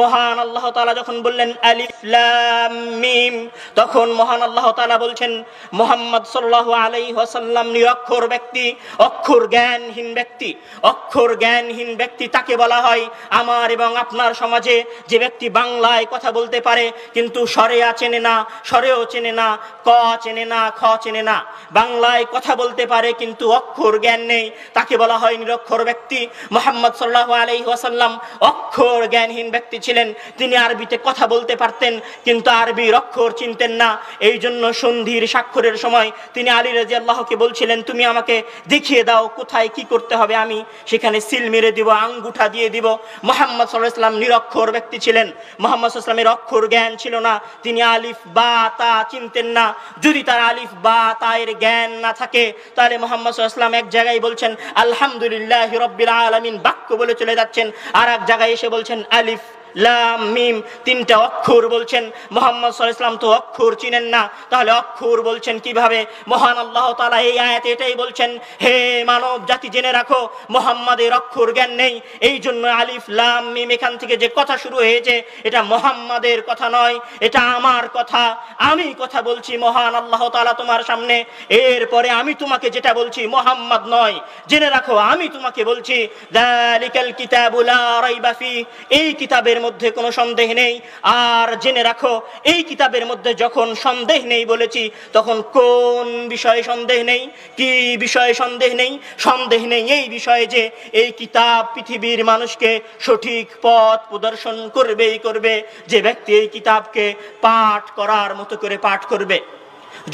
মহান আল্লাহ তাআলা যখন বললেন আলিফ লাম মিম, তখন মহান আল্লাহ তাআলা বলছেন মুহাম্মদ সাল্লাল্লাহু আলাইহি ওয়াসাল্লাম নিরক্ষর ব্যক্তি, অক্ষর জ্ঞানহীন ব্যক্তি। অক্ষর জ্ঞানহীন ব্যক্তি তাকে বলা হয় আমার এবং আপনার সমাজে যে ব্যক্তি বাংলায় কথা বলতে পারে কিন্তু সরেয়া চেনে না, সরেও চেনে না, ক চেনে না, খ চেনে না, বাংলায় কথা বলতে পারে কিন্তু অক্ষর জ্ঞান নেই, তাকে বলা হয় নিরক্ষর ব্যক্তি। মুহাম্মদ সাল্লাল্লাহু আলাইহি ওয়াসাল্লাম অক্ষর জ্ঞানহীন ব্যক্তি ছিলেন। তিনি আরবিতে কথা বলতে পারতেন কিন্তু আরবির অক্ষর চিনতেন না। এই জন্য সন্ধির স্বাক্ষরের সময় তিনি আলী রাদিয়াল্লাহুকে বলছিলেন, তুমি আমাকে দেখিয়ে দাও কোথায় কি করতে হবে, আমি সেখানে সিল মেরে দিব, আঙ্গুঠা দিয়ে দিব। মুহাম্মদ সাল্লাল্লাহু আলাইহি ওয়াসাল্লাম নিরক্ষর ব্যক্তি ছিলেন। মুহাম্মদ সাল্লাল্লাহু আলাইহি ওয়াসাল্লামের অক্ষর জ্ঞান ছিল না, তিনি আলিফ বা তা চিনতেন না। যদি তার আলিফ বা তা এর জ্ঞান না থাকে তাহলে মুহাম্মদ সাল্লাল্লাহু আলাইহি ওয়াসাল্লাম এক জায়গায় বলছেন আলহামদুলিল্লাহি রাব্বিল আলামিন বাক্য বলে চলে যাচ্ছেন, আর এক জায়গায় এসে বলছেন আলিফ লাম মিম, তিনটা অক্ষর বলছেন। মুহাম্মদ সাল্লাল্লাহু আলাইহি ওয়াসাল্লাম তো অক্ষর চিনেন না, তাহলে অক্ষর বলছেন কিভাবে? মহান আল্লাহ তাআলা এই আয়াতে এটাই বলছেন, হে মানব জাতি জেনে রাখো মুহাম্মাদের অক্ষর জ্ঞান নেই। এই জন্য আলিফ লাম মিম এখান থেকে যে কথা শুরু হয়েছে এটা মুহাম্মাদের কথা নয়, এটা আমার কথা। আমি কথা বলছি মহান আল্লাহ তাআলা তোমার সামনে, এরপরে আমি তোমাকে যেটা বলছি মুহাম্মদ নয়। জেনে রাখো আমি তোমাকে বলছি যালিকাল কিতাবু লা রাইবা ফি, এই কিতাবের মধ্যে কোনো সন্দেহ নেই। আর জেনে রাখো এই কিতাবের মধ্যে যখন সন্দেহ নেই বলেছি তখন কোন বিষয়ে সন্দেহ নেই? কি বিষয়ে সন্দেহ নেই? সন্দেহ নেই এই বিষয়ে যে এই কিতাব পৃথিবীর মানুষকে সঠিক পথ প্রদর্শন করবেই করবে যে ব্যক্তি এই কিতাবকে পাঠ করার মতো করে পাঠ করবে।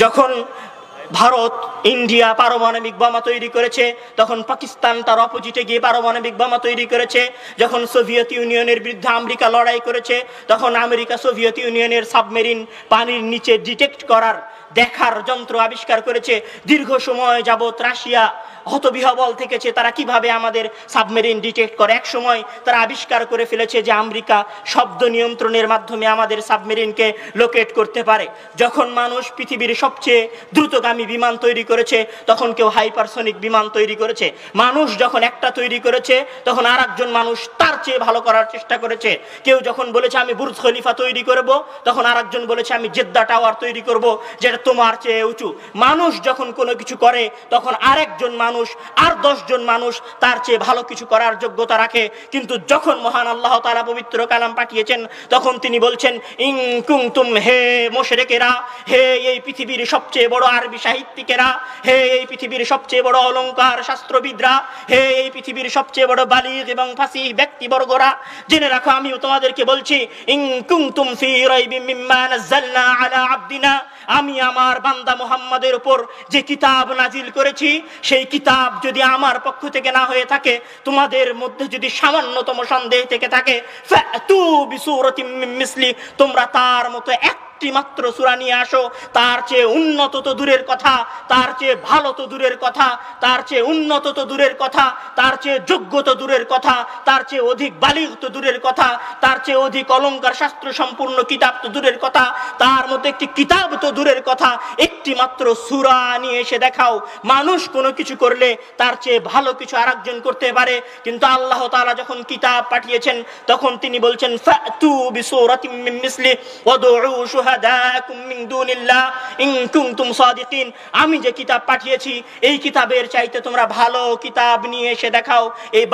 যখন ভারত ইন্ডিয়া পারমাণবিক বোমা তৈরি করেছে তখন পাকিস্তান তার অপোজিটে গিয়ে পারমাণবিক বোমা তৈরি করেছে। যখন সোভিয়েত ইউনিয়নের বিরুদ্ধে আমেরিকা লড়াই করেছে তখন আমেরিকা সোভিয়েত ইউনিয়নের সাবমেরিন পানির নিচে ডিটেক্ট করার দেখার যন্ত্র আবিষ্কার করেছে। দীর্ঘ সময় যাবত রাশিয়া হতবিহ্বল থেকেছে তারা কিভাবে আমাদের সাবমেরিন ডিটেক্ট করে। এক সময় তারা আবিষ্কার করে ফেলেছে যে আমেরিকা শব্দ নিয়ন্ত্রণের মাধ্যমে আমাদের সাবমেরিনকে লোকেট করতে পারে। যখন মানুষ পৃথিবীর সবচেয়ে দ্রুতগামী বিমান তৈরি করেছে তখন কেউ হাইপারসনিক বিমান তৈরি করেছে। মানুষ যখন একটা তৈরি করেছে তখন আর একজন মানুষ তার চেয়ে ভালো করার চেষ্টা করেছে। কেউ যখন বলেছে আমি বুর্জ খলিফা তৈরি করব তখন আর একজন বলেছে আমি জেদ্দা টাওয়ার তৈরি করব যেটা তোমার চেয়ে উঁচু। মানুষ যখন কোনো কিছু করে তখন আরেকজন মানুষ আর 10 জন মানুষ তার চেয়ে ভালো কিছু করার যোগ্যতা রাখে। কিন্তু যখন মহান আল্লাহ তাআলা পবিত্র কালাম পাঠিয়েছেন তখন তিনি বলছেন ইন কুনতুম, হে মুশরিকেরা, হে এই পৃথিবীর সবচেয়ে বড় আরবি সাহিত্যিকেরা, হে এই পৃথিবীর সবচেয়ে বড় অলংকার শাস্ত্রবিদরা, হে এই পৃথিবীর সবচেয়ে বড় বালিগ এবং ফাসিহ ব্যক্তিবর্গরা, জেনে রাখো আমিও তোমাদেরকে বলছি ইন কুনতুম ফি রাইবিম মিম্মা নাযালনা আলা আবদিনা, আমি আমার বান্দা মুহাম্মাদের উপর যে কিতাব নাজিল করেছি সেই কিতাব যদি আমার পক্ষ থেকে না হয়ে থাকে, তোমাদের মধ্যে যদি সামান্যতম সন্দেহ থেকে থাকে, ফাতু বিসূরাতিম মিন মিসলি, তোমরা তার মতো একটি মাত্র সূরা নিয়ে আসো। তার চেয়ে উন্নত তো দূরের কথা, তার চেয়ে ভালো তো দূরের কথা, তার চেয়ে উন্নত তো দূরের কথা, তার চেয়ে যোগ্য তো দূরের কথা, তার চেয়ে অধিক বালিগ তো দূরের কথা, তার চেয়ে অধিক অলংকার শাস্ত্র সম্পূর্ণ কিতাব তো দূরের কথা, তার মতো একটি কিতাব তো দূরের কথা, একটি মাত্র সূরা নিয়ে এসে দেখাও। মানুষ কোনো কিছু করলে তার চেয়ে ভালো কিছু আরেকজন করতে পারে, কিন্তু আল্লাহ তাআলা যখন কিতাব পাঠিয়েছেন তখন তিনি বলছেন ফাতু বিসূরাতিম মিন মিসলি ওয়াদউ শুহাদাকুম মিন দুনিল্লাহ ইন কুনতুম সাদিকিন, আমি যে কিতাব পাঠিয়েছি এই কিতাবের চাইতে তোমরা ভালো কিতাব নিয়ে এসে দেখাও। এই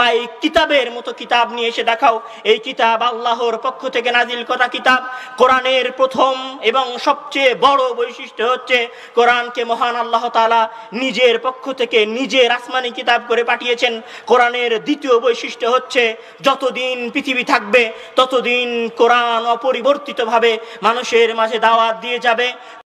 কিতাবের মতো কিতাব নিয়ে এসে দেখাও। এই কিতাব আল্লাহর পক্ষ থেকে নাজিল করা কিতাব। কোরআনের প্রথম এবং সবচেয়ে বড় বৈশিষ্ট্য হচ্ছে কোরআনকে মহান আল্লাহ তাআলা নিজের পক্ষ থেকে নিজের আসমানি কিতাব করে পাঠিয়েছেন। কোরআনের দ্বিতীয় বৈশিষ্ট্য হচ্ছে যতদিন পৃথিবী থাকবে ততদিন কোরআন অপরিবর্তিতভাবে মানুষের মাঝে দাওয়াত দিয়ে যাবে।